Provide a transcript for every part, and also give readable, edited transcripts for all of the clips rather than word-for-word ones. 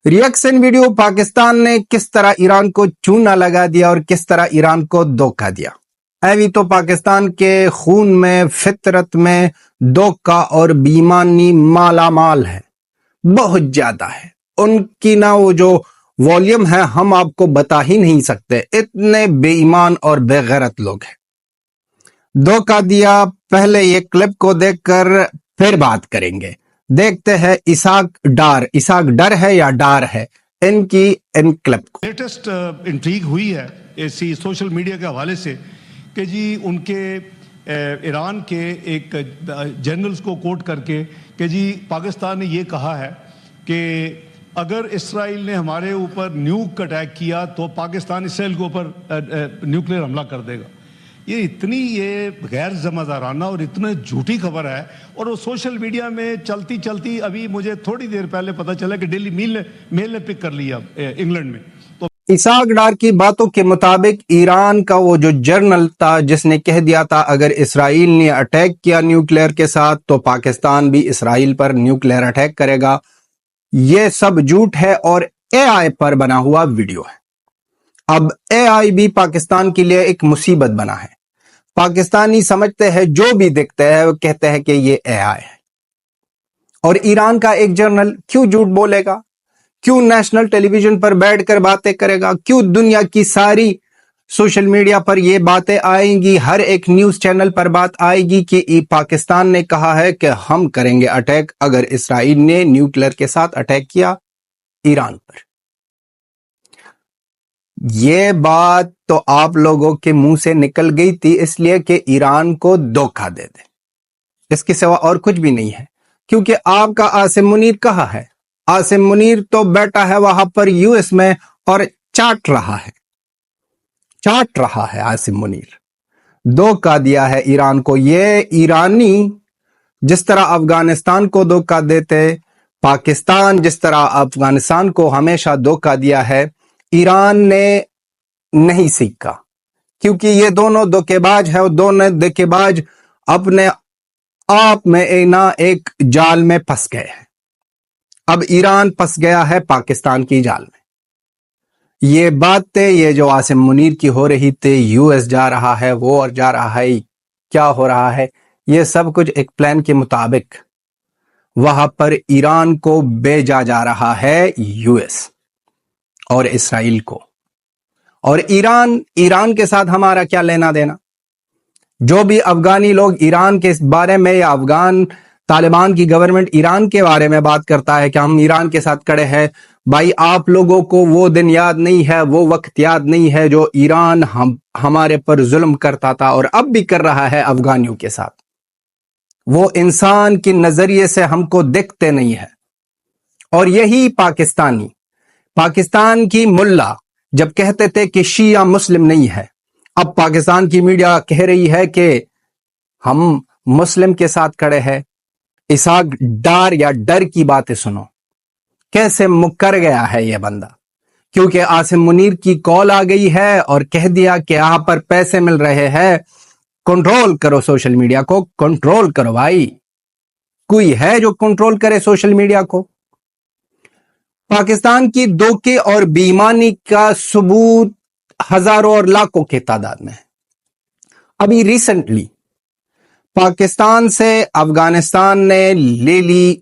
Reaction video Pakistan نے کس طرح ایران کو چونا لگا دیا اور کس طرح ایران کو دھوکہ دیا۔ ایوی تو پاکستان کے خون میں فطرت میں دھوکہ اور بے ایمانی مالا مال ہے، بہت زیادہ ہے۔ ان کی نا وہ جو والیوم ہے ہم آپ کو بتا ہی نہیں سکتے، اتنے بے ایمان اور بے غیرت لوگ ہیں۔ دھوکہ دیا، پہلے یہ کلپ کو دیکھ کر پھر بات کریں گے۔ دیکھتے ہیں اسحاق ڈر ہے یا ڈار ہے ان کی ان کلپ کو۔ لیٹسٹ انٹریگ ہوئی ہے ایسی سوشل میڈیا کے حوالے سے کہ جی ان کے ایران کے ایک جنرلز کو کوٹ کر کے کہ جی پاکستان نے یہ کہا ہے کہ اگر اسرائیل نے ہمارے اوپر نیوک اٹیک کیا تو پاکستان اسرائیل کے اوپر نیوکلیر حملہ کر دے گا۔ یہ اتنی غیر ذمہ دارانہ اور اتنا جھوٹی خبر ہے، اور وہ سوشل میڈیا میں چلتی چلتی ابھی مجھے تھوڑی دیر پہلے پتا چلا کہ ڈیلی میل نے پک کر لیا انگلینڈ میں۔ اسحاق ڈار کی باتوں کے مطابق ایران کا وہ جو جرنل تھا جس نے کہہ دیا تھا اگر اسرائیل نے اٹیک کیا نیوکلیر کے ساتھ تو پاکستان بھی اسرائیل پر نیوکلیر اٹیک کرے گا، یہ سب جھوٹ ہے اور اے آئی پر بنا ہوا ویڈیو ہے۔ اب اے آئی بھی پاکستان کے لیے ایک مصیبت بنا ہے۔ پاکستانی سمجھتے ہیں جو بھی دیکھتے ہیں وہ کہتے ہیں کہ یہ اے آئی ہے، اور ایران کا ایک جرنل کیوں جھوٹ بولے گا؟ کیوں نیشنل ٹیلی ویژن پر بیٹھ کر باتیں کرے گا؟ کیوں دنیا کی ساری سوشل میڈیا پر یہ باتیں آئیں گی، ہر ایک نیوز چینل پر بات آئے گی کہ پاکستان نے کہا ہے کہ ہم کریں گے اٹیک اگر اسرائیل نے نیوکلیر کے ساتھ اٹیک کیا ایران پر۔ یہ بات تو آپ لوگوں کے منہ سے نکل گئی تھی اس لیے کہ ایران کو دھوکہ دے دے، اس کے سوا اور کچھ بھی نہیں ہے، کیونکہ آپ کا عاصم منیر کہاں ہے؟ عاصم منیر تو بیٹھا ہے وہاں پر یو ایس میں اور چاٹ رہا ہے عاصم منیر۔ دھوکہ دیا ہے ایران کو۔ یہ ایرانی جس طرح افغانستان کو دھوکہ دیتے، پاکستان جس طرح افغانستان کو ہمیشہ دھوکہ دیا ہے، ایران نے نہیں سیکھا، کیونکہ یہ دونوں دھوکے باز ہے، اور دونوں دھوکے باز اپنے آپ میں ایک جال میں پھنس گئے ہیں۔ اب ایران پھنس گیا ہے پاکستان کی جال میں۔ یہ باتیں یہ جو عاصم منیر کی ہو رہی تھی، یو ایس جا رہا ہے، وہ اور جا رہا ہے، کیا ہو رہا ہے، یہ سب کچھ ایک پلان کے مطابق وہاں پر ایران کو بھیجا جا رہا ہے، یو ایس اور اسرائیل کو۔ اور ایران کے ساتھ ہمارا کیا لینا دینا؟ جو بھی افغانی لوگ ایران کے بارے میں یا افغان طالبان کی گورنمنٹ ایران کے بارے میں بات کرتا ہے کہ ہم ایران کے ساتھ کھڑے ہیں، بھائی آپ لوگوں کو وہ دن یاد نہیں ہے، وہ وقت یاد نہیں ہے جو ایران ہمارے پر ظلم کرتا تھا اور اب بھی کر رہا ہے افغانیوں کے ساتھ۔ وہ انسان کے نظریے سے ہم کو دیکھتے نہیں ہے۔ اور یہی پاکستان کی ملا جب کہتے تھے کہ شیعہ مسلم نہیں ہے، اب پاکستان کی میڈیا کہہ رہی ہے کہ ہم مسلم کے ساتھ کھڑے ہیں۔ اسحاق ڈار یا ڈر کی باتیں سنو، کیسے مکر گیا ہے یہ بندہ، کیونکہ عاصم منیر کی کال آ گئی ہے اور کہہ دیا کہ یہاں پر پیسے مل رہے ہیں، کنٹرول کرو، سوشل میڈیا کو کنٹرول کرو۔ بھائی کوئی ہے جو کنٹرول کرے سوشل میڈیا کو؟ پاکستان کی دھوکے اور بے ایمانی کا ثبوت ہزاروں اور لاکھوں کی تعداد میں ہے۔ ابھی ریسنٹلی پاکستان سے افغانستان نے لے لی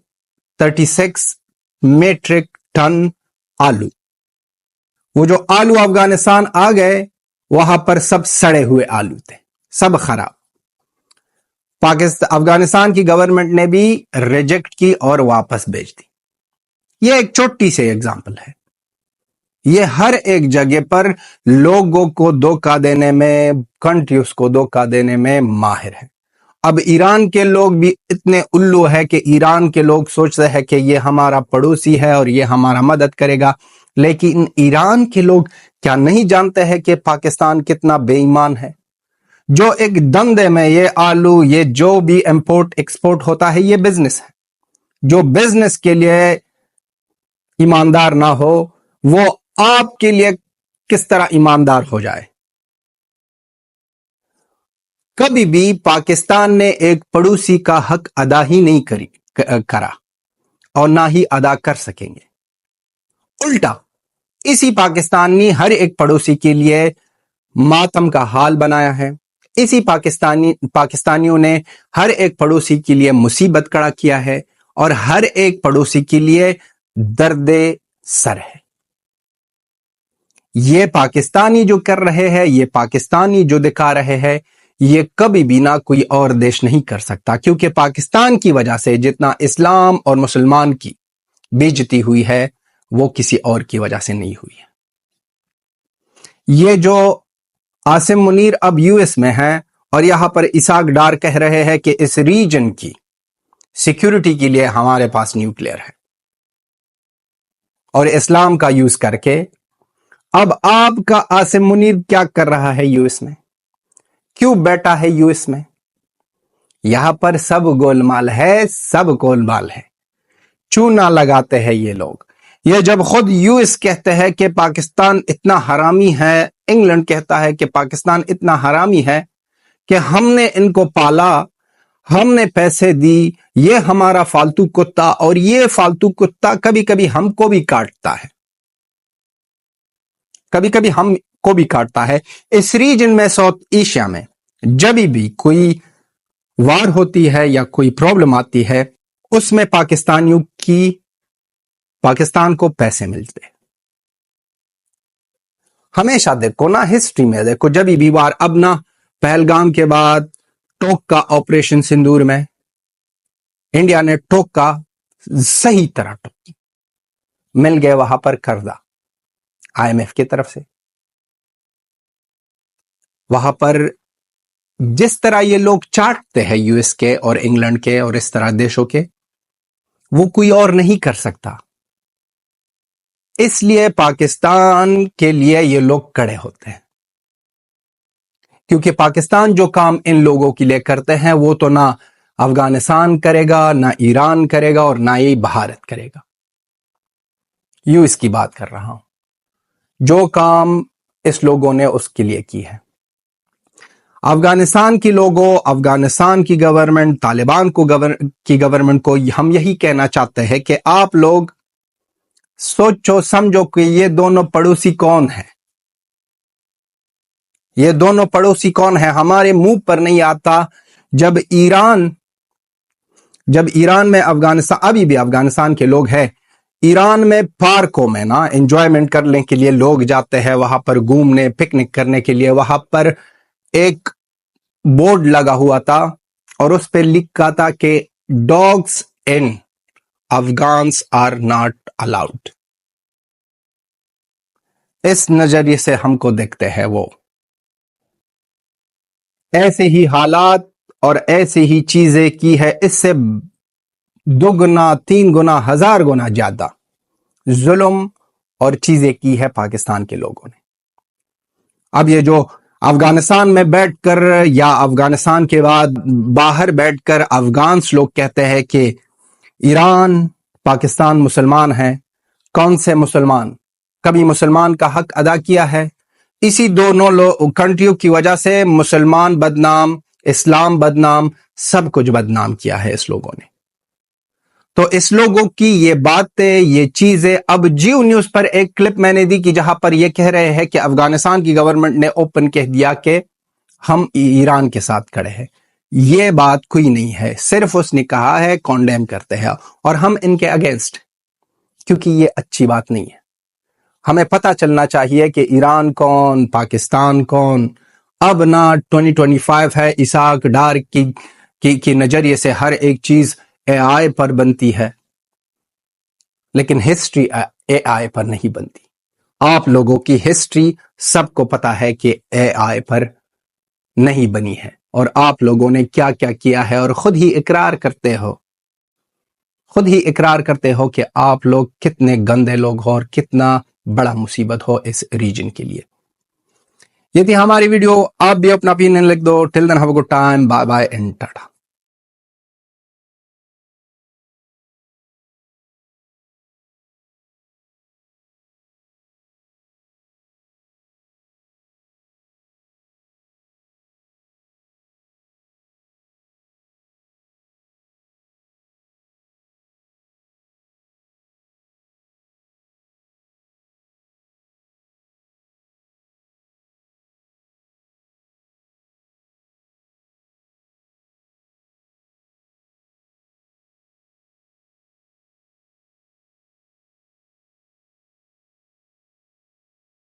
36 میٹرک ٹن آلو۔ وہ جو آلو افغانستان آ گئے وہاں پر سب سڑے ہوئے آلو تھے، سب خراب۔ افغانستان کی گورنمنٹ نے بھی ریجیکٹ کی اور واپس بھیج دی۔ یہ ایک چھوٹی سی ایگزامپل ہے۔ یہ ہر ایک جگہ پر لوگوں کو دھوکہ دینے میں، کنٹریز کو دھوکہ دینے میں ماہر ہے۔ اب ایران کے لوگ بھی اتنے الو ہے کہ ایران کے لوگ سوچتے ہیں کہ یہ ہمارا پڑوسی ہے اور یہ ہمارا مدد کرے گا، لیکن ایران کے لوگ کیا نہیں جانتے ہیں کہ پاکستان کتنا بے ایمان ہے؟ جو ایک دندے میں یہ آلو، یہ جو بھی امپورٹ ایکسپورٹ ہوتا ہے، یہ بزنس ہے۔ جو بزنس کے لیے ایماندار نہ ہو وہ آپ کے لیے کس طرح ایماندار ہو جائے؟ کبھی بھی پاکستان نے ایک پڑوسی کا حق ادا ہی نہیں کرا اور نہ ہی ادا کر سکیں گے۔ الٹا اسی پاکستان نے ہر ایک پڑوسی کے لیے ماتم کا حال بنایا ہے. اسی پاکستانیوں نے ہر ایک پڑوسی کے لیے مصیبت کھڑا کیا ہے اور ہر ایک پڑوسی کے لیے درد سر ہے. یہ پاکستانی جو کر رہے ہیں, یہ پاکستانی جو دکھا رہے ہیں, یہ کبھی بھی نہ کوئی اور دیش نہیں کر سکتا, کیونکہ پاکستان کی وجہ سے جتنا اسلام اور مسلمان کی بے عزتی ہوئی ہے وہ کسی اور کی وجہ سے نہیں ہوئی ہے. یہ جو عاصم منیر اب یو ایس میں ہیں اور یہاں پر اسحاق ڈار کہہ رہے ہیں کہ اس ریجن کی سیکیورٹی کے لیے ہمارے پاس نیوکلیئر ہے, اور اسلام کا یوز کر کے اب آپ کا عاصم منیر کیا کر رہا ہے یو ایس میں, کیوں بیٹھا ہے یو ایس میں؟ یہاں پر سب گولمال ہے, سب گولمال ہے. چونا لگاتے ہیں یہ لوگ. یہ جب خود یو ایس کہتے ہیں کہ پاکستان اتنا حرامی ہے, انگلینڈ کہتا ہے کہ پاکستان اتنا حرامی ہے کہ ہم نے ان کو پالا, ہم نے پیسے دی, یہ ہمارا فالتو کتا, اور یہ فالتو کتا کبھی کبھی ہم کو بھی کاٹتا ہے, کبھی کبھی ہم کو بھی کاٹتا ہے. اس ریجن میں ساؤتھ ایشیا میں جب بھی کوئی وار ہوتی ہے یا کوئی پرابلم آتی ہے, اس میں پاکستانیوں کی پاکستان کو پیسے ملتے ہیں. ہمیشہ دیکھو نا, ہسٹری میں دیکھو, جب بھی وار, اب نا پہلگام کے بعد ٹوک کا آپریشن سندور میں انڈیا نے ٹوک کا صحیح طرح ٹوک مل گئے وہاں پر قرضہ آئی ایم ایف کی طرف سے. وہاں پر جس طرح یہ لوگ چاٹتے ہیں یو ایس کے اور انگلینڈ کے اور اس طرح دیشوں کے, وہ کوئی اور نہیں کر سکتا. اس لیے پاکستان کے لیے یہ لوگ کڑے ہوتے ہیں, کیونکہ پاکستان جو کام ان لوگوں کے لیے کرتے ہیں وہ تو نہ افغانستان کرے گا, نہ ایران کرے گا, اور نہ ہی بھارت کرے گا. یو اس کی بات کر رہا ہوں. جو کام اس لوگوں نے اس کے لیے کی ہے. افغانستان کی لوگوں, افغانستان کی گورنمنٹ, طالبان کی گورنمنٹ کو ہم یہی کہنا چاہتے ہیں کہ آپ لوگ سوچو سمجھو کہ یہ دونوں پڑوسی کون ہیں, یہ دونوں پڑوسی کون ہیں. ہمارے منہ پر نہیں آتا. جب ایران میں افغانستان, ابھی بھی افغانستان کے لوگ ہیں, ایران میں پارکوں میں نا انجوائمنٹ کرنے کے لیے لوگ جاتے ہیں, وہاں پر گھومنے, پکنک کرنے کے لیے. وہاں پر ایک بورڈ لگا ہوا تھا اور اس پہ لکھا تھا کہ dogs and Afghans are not allowed. اس نظریے سے ہم کو دیکھتے ہیں. وہ ایسے ہی حالات اور ایسی ہی چیزیں کی ہے, اس سے 2 گنا 3 گنا 1000 گنا زیادہ ظلم اور چیزیں کی ہے پاکستان کے لوگوں نے. اب یہ جو افغانستان میں بیٹھ کر یا افغانستان کے بعد باہر بیٹھ کر افغانس لوگ کہتے ہیں کہ ایران پاکستان مسلمان ہیں. کون سے مسلمان؟ کبھی مسلمان کا حق ادا کیا ہے؟ اسی دونوں کنٹریوں کی وجہ سے مسلمان بدنام, اسلام بدنام, سب کچھ بدنام کیا ہے اس لوگوں نے. تو اس لوگوں کی یہ باتیں, یہ چیزیں, اب جیو نیوز پر ایک کلپ میں نے دی کہ جہاں پر یہ کہہ رہے ہیں کہ افغانستان کی گورنمنٹ نے اوپن کہہ دیا کہ ہم ایران کے ساتھ کھڑے ہیں. یہ بات کوئی نہیں ہے, صرف اس نے کہا ہے کانڈیم کرتے ہیں, اور ہم ان کے اگینسٹ, کیونکہ یہ اچھی بات نہیں ہے. ہمیں پتہ چلنا چاہیے کہ ایران کون, پاکستان کون. اب نہ 2025 ہے, اسحاق ڈار کی نظریے سے ہر ایک چیز اے آئی پر بنتی ہے, لیکن ہسٹری اے آئی پر نہیں بنتی. آپ لوگوں کی ہسٹری سب کو پتا ہے کہ اے آئی پر نہیں بنی ہے, اور آپ لوگوں نے کیا کیا کیا ہے, اور خود ہی اقرار کرتے ہو کہ آپ لوگ کتنے گندے لوگ ہو اور کتنا بڑا مصیبت ہو اس ریجن کے لیے. یہ تھی ہماری ویڈیو. آپ بھی اپنا opinion لکھ دو. Till then have a good time. Bye bye and Tata.